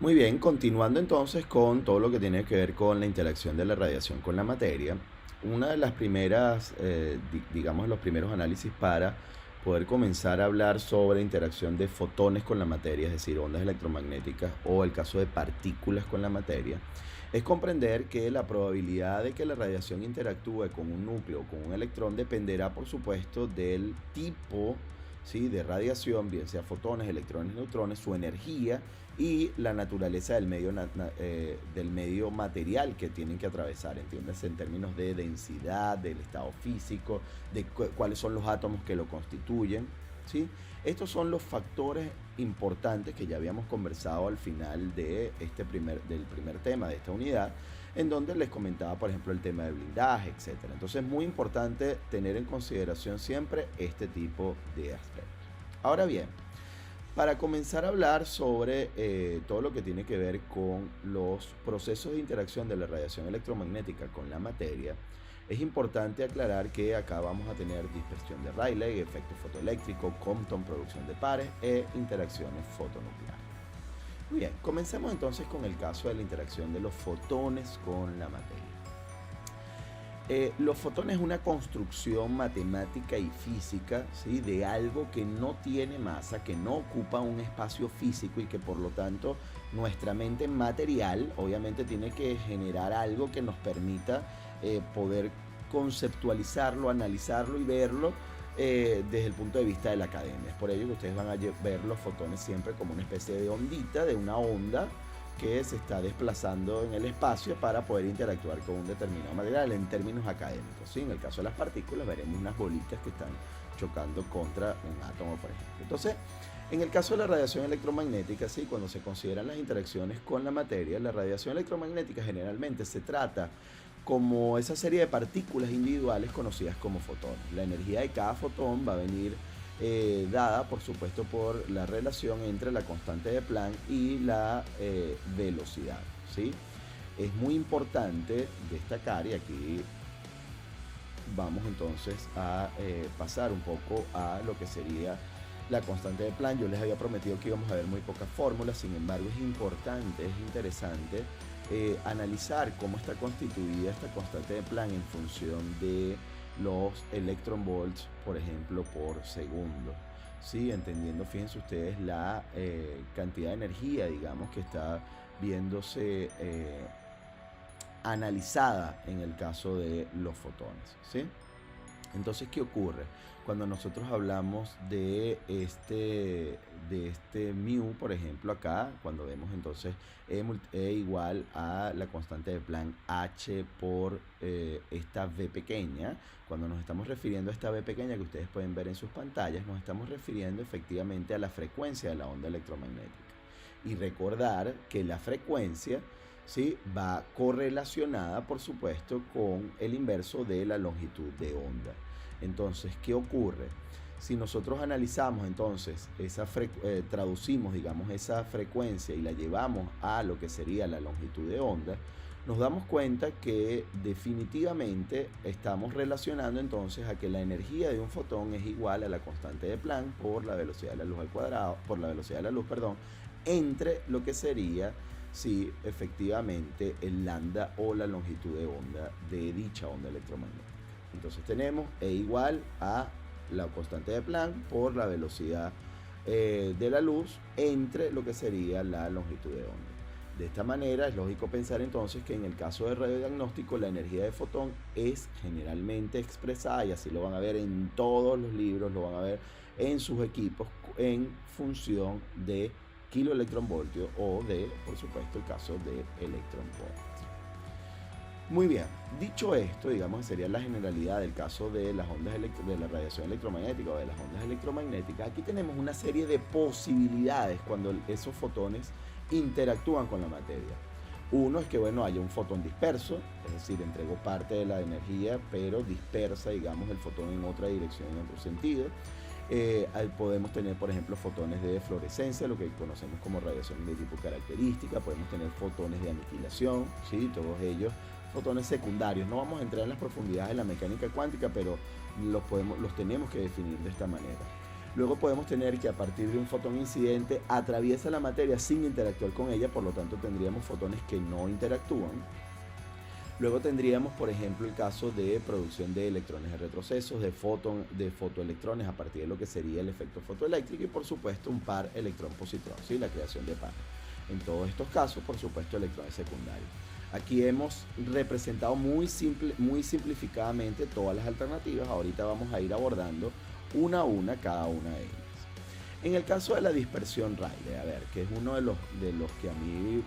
Muy bien, continuando entonces con todo lo que tiene que ver con la interacción de la radiación con la materia, una de las primeras, digamos, los primeros análisis para poder comenzar a hablar sobre interacción de fotones con la materia, es decir, ondas electromagnéticas o el caso de partículas con la materia, es comprender que la probabilidad de que la radiación interactúe con un núcleo o con un electrón dependerá, por supuesto, del tipo, ¿sí?, de radiación, bien sea fotones, electrones, neutrones, su energía y la naturaleza del medio material que tienen que atravesar, entiéndase, en términos de densidad, del estado físico, de cuáles son los átomos que lo constituyen, ¿sí? Estos son los factores importantes que ya habíamos conversado al final del primer tema de esta unidad, en donde les comentaba, por ejemplo, el tema de blindaje, etcétera. Entonces es muy importante tener en consideración siempre este tipo de aspectos. Ahora bien, para comenzar a hablar sobre todo lo que tiene que ver con los procesos de interacción de la radiación electromagnética con la materia, es importante aclarar que acá vamos a tener dispersión de Rayleigh, efecto fotoeléctrico, Compton, producción de pares e interacciones fotonucleares. Muy bien, comencemos entonces con el caso de la interacción de los fotones con la materia. Los fotones es una construcción matemática y física, ¿sí?, de algo que no tiene masa, que no ocupa un espacio físico y que por lo tanto nuestra mente material obviamente tiene que generar algo que nos permita poder conceptualizarlo, analizarlo y verlo desde el punto de vista de la academia. Es por ello que ustedes van a ver los fotones siempre como una especie de ondita, de una onda que se está desplazando en el espacio para poder interactuar con un determinado material en términos académicos, ¿sí? En el caso de las partículas veremos unas bolitas que están chocando contra un átomo, por ejemplo. Entonces, en el caso de la radiación electromagnética, ¿sí?, cuando se consideran las interacciones con la materia, la radiación electromagnética generalmente se trata como esa serie de partículas individuales conocidas como fotones. La energía de cada fotón va a venir dada, por supuesto, por la relación entre la constante de Planck y la velocidad, ¿sí? Es muy importante destacar, y aquí vamos entonces a pasar un poco a lo que sería la constante de Planck. Yo les había prometido que íbamos a ver muy pocas fórmulas, sin embargo es importante, es interesante analizar cómo está constituida esta constante de Planck en función de los electron volts, por ejemplo, por segundo. Sí, entendiendo, fíjense ustedes, la cantidad de energía, digamos, que está viéndose analizada en el caso de los fotones, ¿sí? Entonces, ¿qué ocurre? Cuando nosotros hablamos de este mu, por ejemplo, acá, cuando vemos entonces E igual a la constante de Planck H por esta V pequeña, cuando nos estamos refiriendo a esta V pequeña que ustedes pueden ver en sus pantallas, nos estamos refiriendo efectivamente a la frecuencia de la onda electromagnética. Y recordar que la frecuencia, ¿sí?, va correlacionada, por supuesto, con el inverso de la longitud de onda. Entonces, ¿qué ocurre? Si nosotros analizamos entonces traducimos, digamos, esa frecuencia y la llevamos a lo que sería la longitud de onda, nos damos cuenta que definitivamente estamos relacionando entonces a que la energía de un fotón es igual a la constante de Planck por la velocidad de la luz al cuadrado, por la velocidad de la luz, perdón, entre lo que sería, sí, efectivamente, el lambda o la longitud de onda de dicha onda electromagnética. Entonces tenemos E igual a la constante de Planck por la velocidad de la luz entre lo que sería la longitud de onda. De esta manera es lógico pensar entonces que en el caso de radiodiagnóstico la energía de fotón es generalmente expresada, y así lo van a ver en todos los libros, lo van a ver en sus equipos, en función de kiloelectronvoltio o de, por supuesto, el caso de electronvolt. Muy bien, dicho esto, digamos que sería la generalidad del caso de las ondas de la radiación electromagnética o de las ondas electromagnéticas. Aquí tenemos una serie de posibilidades cuando esos fotones interactúan con la materia. Uno es que, bueno, haya un fotón disperso, es decir, entregó parte de la energía, pero dispersa, digamos, el fotón en otra dirección, en otro sentido. Podemos tener, por ejemplo, fotones de fluorescencia, lo que conocemos como radiación de tipo característica. Podemos tener fotones de aniquilación, ¿sí?, todos ellos fotones secundarios. No vamos a entrar en las profundidades de la mecánica cuántica, pero los tenemos que definir de esta manera. Luego podemos tener que a partir de un fotón incidente atraviesa la materia sin interactuar con ella, por lo tanto tendríamos fotones que no interactúan. Luego tendríamos, por ejemplo, el caso de producción de electrones de retrocesos, de fotoelectrones a partir de lo que sería el efecto fotoeléctrico y, por supuesto, un par electrón-positrón, ¿sí? La creación de pares. En todos estos casos, por supuesto, electrones secundarios. Aquí hemos representado muy simplificadamente todas las alternativas. Ahorita vamos a ir abordando una a una cada una de ellas. En el caso de la dispersión Rayleigh, a ver, que es uno de los que a mí,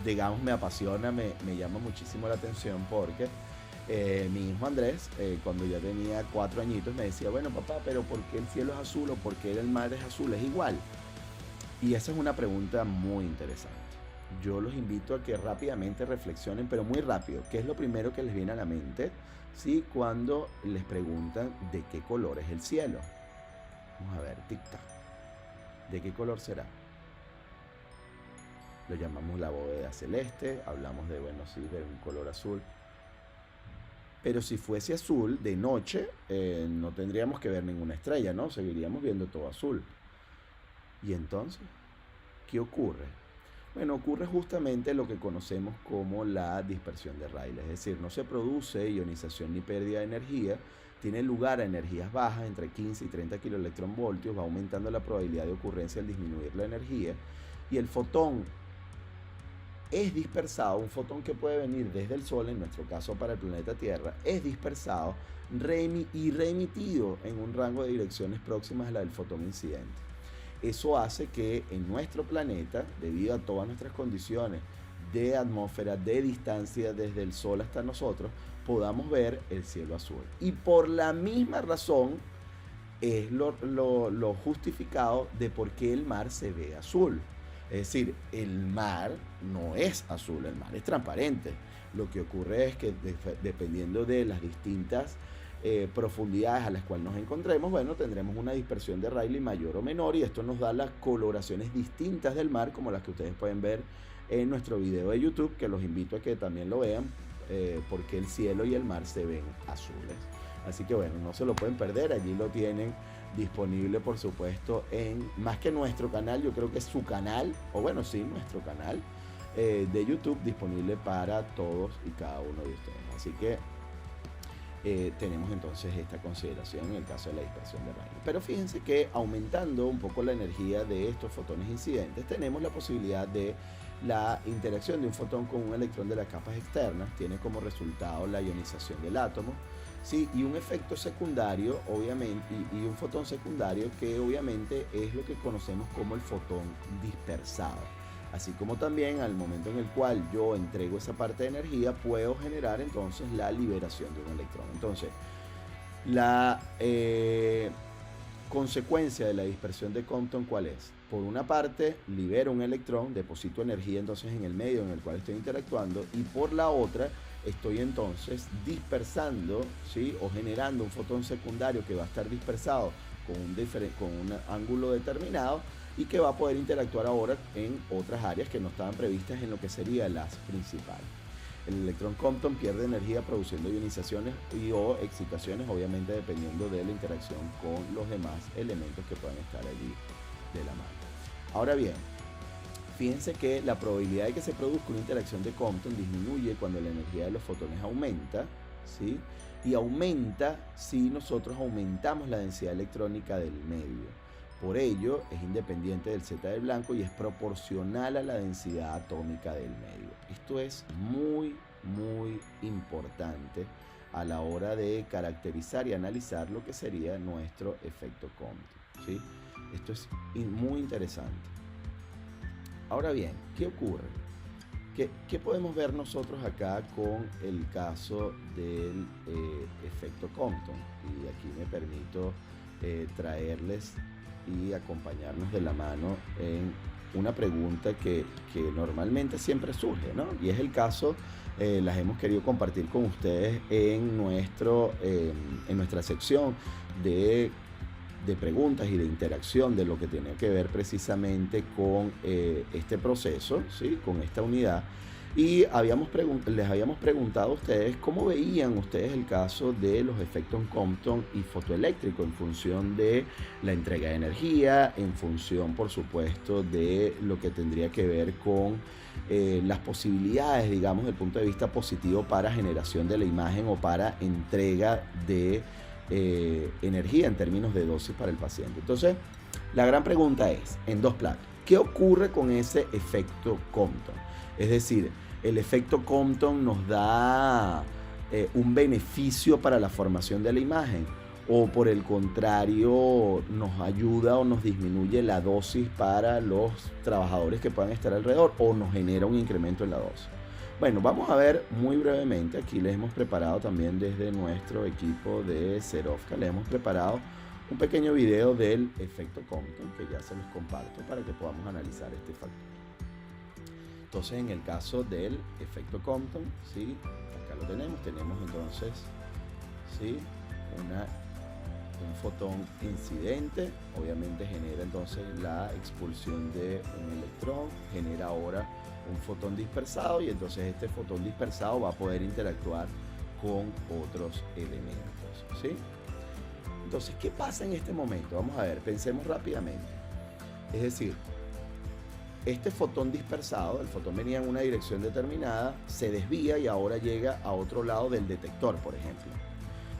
digamos, me apasiona, me llama muchísimo la atención porque mi hijo Andrés, cuando ya tenía 4 añitos, me decía, bueno papá, pero ¿por qué el cielo es azul o por qué el mar es azul? Es igual. Y esa es una pregunta muy interesante. Yo los invito a que rápidamente reflexionen, pero muy rápido. ¿Qué es lo primero que les viene a la mente? ¿Sí? Cuando les preguntan de qué color es el cielo. Vamos a ver, tic-tac. ¿De qué color será? Lo llamamos la bóveda celeste, hablamos de, bueno, sí, de un color azul. Pero si fuese azul de noche, no tendríamos que ver ninguna estrella, ¿no? Seguiríamos viendo todo azul. ¿Y entonces qué ocurre? Bueno, ocurre justamente lo que conocemos como la dispersión de Rayleigh, es decir, no se produce ionización ni pérdida de energía, tiene lugar a energías bajas, entre 15 y 30 kiloelectronvoltios, va aumentando la probabilidad de ocurrencia al disminuir la energía, y el fotón es dispersado, un fotón que puede venir desde el Sol, en nuestro caso para el planeta Tierra, es dispersado y reemitido en un rango de direcciones próximas a la del fotón incidente. Eso hace que en nuestro planeta, debido a todas nuestras condiciones de atmósfera, de distancia desde el Sol hasta nosotros, podamos ver el cielo azul. Y por la misma razón es lo justificado de por qué el mar se ve azul. Es decir, el mar no es azul, el mar es transparente. Lo que ocurre es que dependiendo de las distintas profundidades a las cuales nos encontremos, bueno, tendremos una dispersión de Rayleigh mayor o menor y esto nos da las coloraciones distintas del mar, como las que ustedes pueden ver en nuestro video de YouTube, que los invito a que también lo vean, porque el cielo y el mar se ven azules. Así que bueno, no se lo pueden perder, allí lo tienen disponible, por supuesto, en más que nuestro canal, yo creo que es su canal, o bueno, sí, nuestro canal de YouTube, disponible para todos y cada uno de ustedes. Así que tenemos entonces esta consideración en el caso de la dispersión de Rayleigh. Pero fíjense que aumentando un poco la energía de estos fotones incidentes, tenemos la posibilidad de la interacción de un fotón con un electrón de las capas externas, tiene como resultado la ionización del átomo, ¿sí? Y un efecto secundario, obviamente, y un fotón secundario que obviamente es lo que conocemos como el fotón dispersado. Así como también al momento en el cual yo entrego esa parte de energía, puedo generar entonces la liberación de un electrón. Entonces, la consecuencia de la dispersión de Compton, ¿cuál es? Por una parte, libero un electrón, deposito energía entonces en el medio en el cual estoy interactuando, y por la otra, estoy entonces dispersando, ¿sí? O generando un fotón secundario que va a estar dispersado con un ángulo determinado, y que va a poder interactuar ahora en otras áreas que no estaban previstas en lo que sería las principales. El electrón Compton pierde energía produciendo ionizaciones o excitaciones, obviamente dependiendo de la interacción con los demás elementos que puedan estar allí de la mano. Ahora bien, fíjense que la probabilidad de que se produzca una interacción de Compton disminuye cuando la energía de los fotones aumenta, ¿sí? Y aumenta si nosotros aumentamos la densidad electrónica del medio. Por ello, es independiente del Z de blanco y es proporcional a la densidad atómica del medio. Esto es muy, muy importante a la hora de caracterizar y analizar lo que sería nuestro efecto Compton, ¿sí? Esto es muy interesante. Ahora bien, ¿qué ocurre? ¿Qué podemos ver nosotros acá con el caso del efecto Compton? Y aquí me permito traerles y acompañarnos de la mano en una pregunta que normalmente siempre surge, ¿no? Y es el caso, las hemos querido compartir con ustedes en nuestra sección de preguntas y de interacción de lo que tiene que ver precisamente con este proceso, ¿sí? Con esta unidad. Y les habíamos preguntado a ustedes cómo veían ustedes el caso de los efectos Compton y fotoeléctrico en función de la entrega de energía, en función, por supuesto, de lo que tendría que ver con las posibilidades, digamos, desde el punto de vista positivo para generación de la imagen o para entrega de energía en términos de dosis para el paciente. Entonces, la gran pregunta es, en dos planos, ¿qué ocurre con ese efecto Compton? Es decir, el efecto Compton nos da un beneficio para la formación de la imagen, o por el contrario nos ayuda o nos disminuye la dosis para los trabajadores que puedan estar alrededor, o nos genera un incremento en la dosis. Bueno, vamos a ver muy brevemente. Aquí les hemos preparado también desde nuestro equipo de Serovka, les hemos preparado un pequeño video del efecto Compton que ya se los comparto para que podamos analizar este factor. Entonces, en el caso del efecto Compton, ¿sí? Acá lo tenemos entonces, ¿sí? Un fotón incidente, obviamente genera entonces la expulsión de un electrón, genera ahora un fotón dispersado, y entonces este fotón dispersado va a poder interactuar con otros elementos, ¿sí? Entonces, ¿qué pasa en este momento? Vamos a ver, pensemos rápidamente. Es decir, este fotón dispersado, el fotón venía en una dirección determinada, se desvía y ahora llega a otro lado del detector, por ejemplo.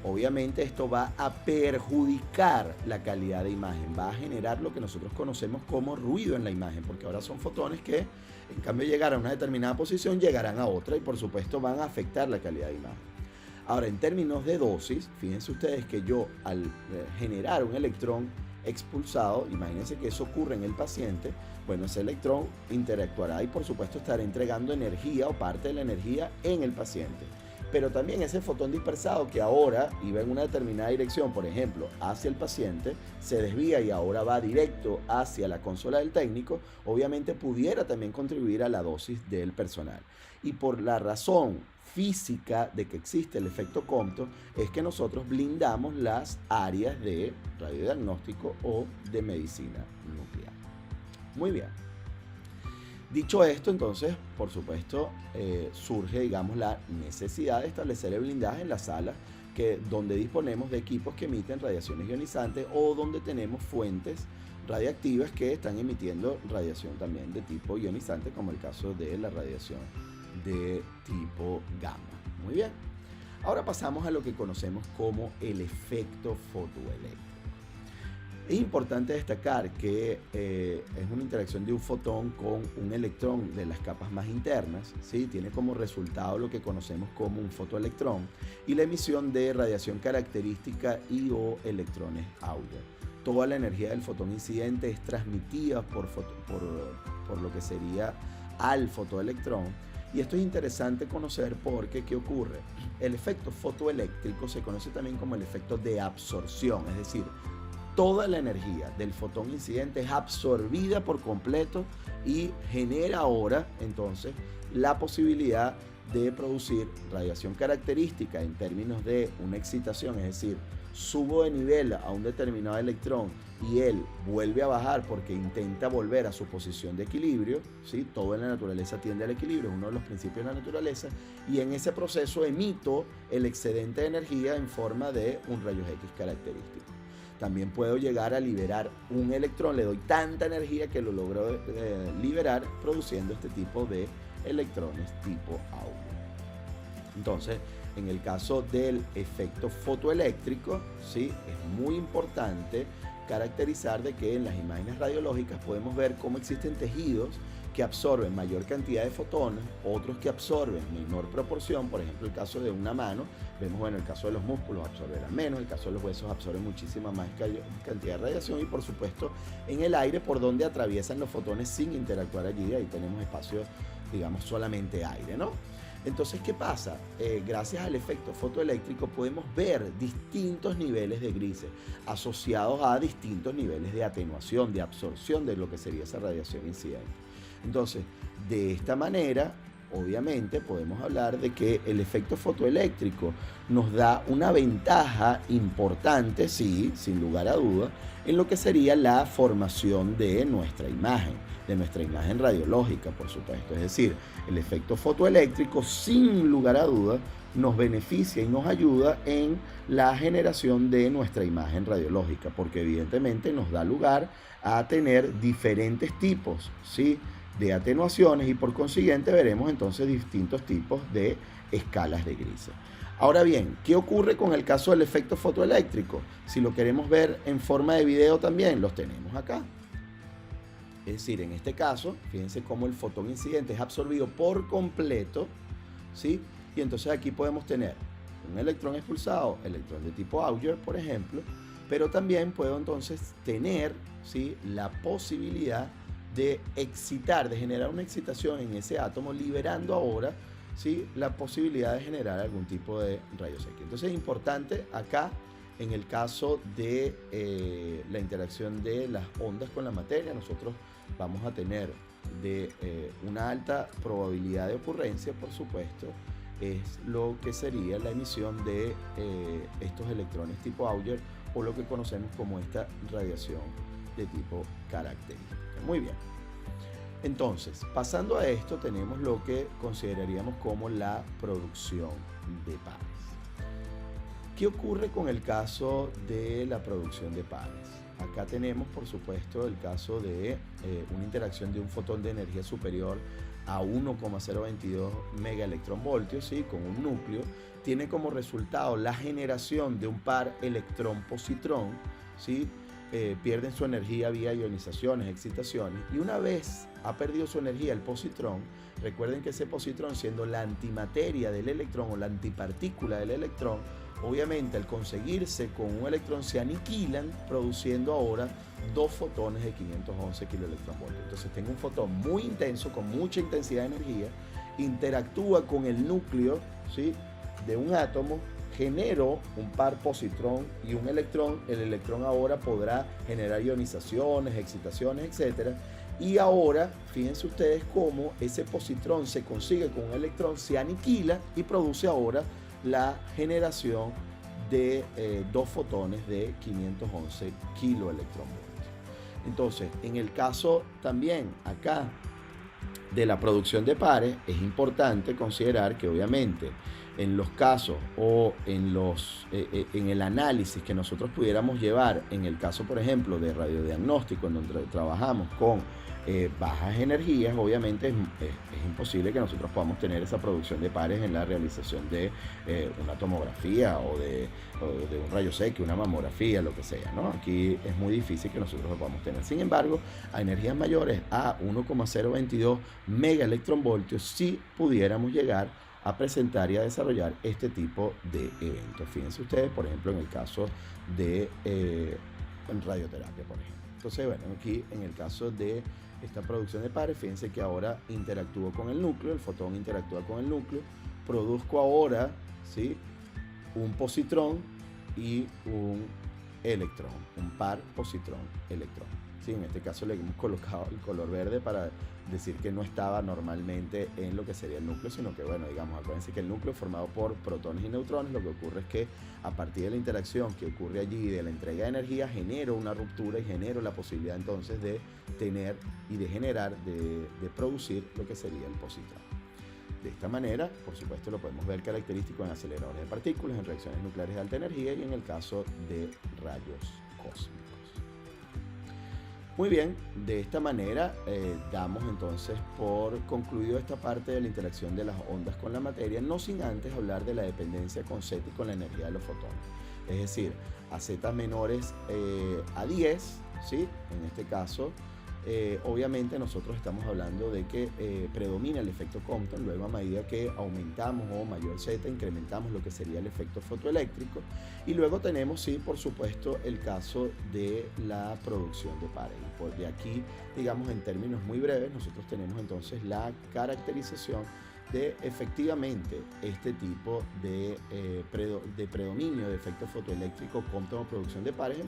Obviamente esto va a perjudicar la calidad de imagen, va a generar lo que nosotros conocemos como ruido en la imagen, porque ahora son fotones que, en cambio de llegar a una determinada posición, llegarán a otra y por supuesto van a afectar la calidad de imagen. Ahora, en términos de dosis, fíjense ustedes que yo al generar un electrón expulsado, imagínense que eso ocurre en el paciente, bueno, ese electrón interactuará y por supuesto estará entregando energía o parte de la energía en el paciente. Pero también ese fotón dispersado que ahora iba en una determinada dirección, por ejemplo, hacia el paciente, se desvía y ahora va directo hacia la consola del técnico, obviamente pudiera también contribuir a la dosis del personal. Y por la razón física de que existe el efecto Compton es que nosotros blindamos las áreas de radiodiagnóstico o de medicina nuclear. Muy bien. Dicho esto, entonces, por supuesto, surge, digamos, la necesidad de establecer el blindaje en las salas donde disponemos de equipos que emiten radiaciones ionizantes o donde tenemos fuentes radiactivas que están emitiendo radiación también de tipo ionizante, como el caso de la radiación de tipo gamma. Muy bien. Ahora pasamos a lo que conocemos como el efecto fotoeléctrico. Es importante destacar que es una interacción de un fotón con un electrón de las capas más internas, ¿sí? Tiene como resultado lo que conocemos como un fotoelectrón y la emisión de radiación característica y o electrones Auger. Toda la energía del fotón incidente es transmitida por lo que sería al fotoelectrón. Y esto es interesante conocer porque, ¿qué ocurre? El efecto fotoeléctrico se conoce también como el efecto de absorción, es decir, toda la energía del fotón incidente es absorbida por completo y genera ahora entonces la posibilidad de producir radiación característica en términos de una excitación, es decir, subo de nivel a un determinado electrón y él vuelve a bajar porque intenta volver a su posición de equilibrio, ¿sí? Todo en la naturaleza tiende al equilibrio, es uno de los principios de la naturaleza, y en ese proceso emito el excedente de energía en forma de un rayos X característico. También puedo llegar a liberar un electrón, le doy tanta energía que lo logro liberar produciendo este tipo de electrones tipo Auger. Entonces, en el caso del efecto fotoeléctrico, ¿sí? Es muy importante caracterizar de que en las imágenes radiológicas podemos ver cómo existen tejidos que absorben mayor cantidad de fotones, otros que absorben menor proporción. Por ejemplo, el caso de una mano, vemos, bueno, el caso de los músculos absorberán menos, el caso de los huesos absorben muchísima más cantidad de radiación, y por supuesto en el aire por donde atraviesan los fotones sin interactuar allí, ahí tenemos espacio, digamos, solamente aire, ¿no? Entonces, ¿qué pasa? Gracias al efecto fotoeléctrico podemos ver distintos niveles de grises asociados a distintos niveles de atenuación, de absorción de lo que sería esa radiación incidente. Entonces, de esta manera, obviamente podemos hablar de que el efecto fotoeléctrico nos da una ventaja importante, sí, sin lugar a duda, en lo que sería la formación de nuestra imagen radiológica, por supuesto. Es decir, el efecto fotoeléctrico, sin lugar a duda, nos beneficia y nos ayuda en la generación de nuestra imagen radiológica, porque evidentemente nos da lugar a tener diferentes tipos, ¿sí?, de atenuaciones, y por consiguiente veremos entonces distintos tipos de escalas de grises. Ahora bien, ¿qué ocurre con el caso del efecto fotoeléctrico? Si lo queremos ver en forma de video también, los tenemos acá. Es decir, en este caso, fíjense cómo el fotón incidente es absorbido por completo, ¿sí? Y entonces aquí podemos tener un electrón expulsado, electrón de tipo Auger, por ejemplo, pero también puedo entonces tener, ¿sí?, la posibilidad de excitar, de generar una excitación en ese átomo, liberando ahora, ¿sí?, la posibilidad de generar algún tipo de rayos X. Entonces es importante acá, en el caso de la interacción de las ondas con la materia, nosotros vamos a tener una alta probabilidad de ocurrencia, por supuesto, es lo que sería la emisión de estos electrones tipo Auger, o lo que conocemos como esta radiación de tipo característica. Muy bien. Entonces, pasando a esto, tenemos lo que consideraríamos como la producción de pares. ¿Qué ocurre con el caso de la producción de pares? Acá tenemos, por supuesto, el caso de una interacción de un fotón de energía superior a 1,022 megaelectronvoltios, ¿sí?, con un núcleo. Tiene como resultado la generación de un par electrón-positrón, ¿sí? Pierden su energía vía ionizaciones, excitaciones, y una vez ha perdido su energía el positrón, recuerden que ese positrón, siendo la antimateria del electrón o la antipartícula del electrón, obviamente al conseguirse con un electrón se aniquilan, produciendo ahora dos fotones de 511 kiloelectronvoltios. Entonces tengo un fotón muy intenso, con mucha intensidad de energía, interactúa con el núcleo, ¿sí?, de un átomo, genero un par positrón y un electrón. El electrón ahora podrá generar ionizaciones, excitaciones, etc. Y ahora, fíjense ustedes cómo ese positrón se consigue con un electrón, se aniquila y produce ahora la generación de dos fotones de 511 kiloelectronvoltios. Entonces, en el caso también acá de la producción de pares, es importante considerar que obviamente en los casos o en el análisis que nosotros pudiéramos llevar, en el caso por ejemplo de radiodiagnóstico, en donde trabajamos con bajas energías, obviamente es imposible que nosotros podamos tener esa producción de pares en la realización de una tomografía o de un rayos X, una mamografía, lo que sea, ¿no? Aquí es muy difícil que nosotros lo podamos tener. Sin embargo, a energías mayores a 1,022 megaelectronvoltios sí pudiéramos llegar a presentar y a desarrollar este tipo de eventos. Fíjense ustedes, por ejemplo, en el caso de radioterapia, por ejemplo. Entonces, bueno, aquí en el caso de esta producción de pares, fíjense que ahora interactúo con el núcleo, el fotón interactúa con el núcleo, produzco ahora, ¿sí?, un positrón y un electrón, un par positrón-electrón. ¿Sí? En este caso le hemos colocado el color verde para decir que no estaba normalmente en lo que sería el núcleo, sino que, bueno, digamos, acuérdense que el núcleo es formado por protones y neutrones. Lo que ocurre es que a partir de la interacción que ocurre allí, de la entrega de energía, genero una ruptura y genero la posibilidad entonces de tener y de generar, de producir lo que sería el positrón. De esta manera, por supuesto, lo podemos ver característico en aceleradores de partículas, en reacciones nucleares de alta energía y en el caso de rayos cósmicos. Muy bien, de esta manera damos entonces por concluido esta parte de la interacción de las ondas con la materia, no sin antes hablar de la dependencia con Z y con la energía de los fotones. Es decir, a Z menores a 10, ¿sí? En este caso, obviamente nosotros estamos hablando de que predomina el efecto Compton. Luego, a medida que aumentamos o mayor Z, incrementamos lo que sería el efecto fotoeléctrico, y luego tenemos, sí, por supuesto, el caso de la producción de pares. Por de aquí, digamos, en términos muy breves, nosotros tenemos entonces la caracterización de efectivamente este tipo de predominio de efecto fotoeléctrico Compton o producción de pares en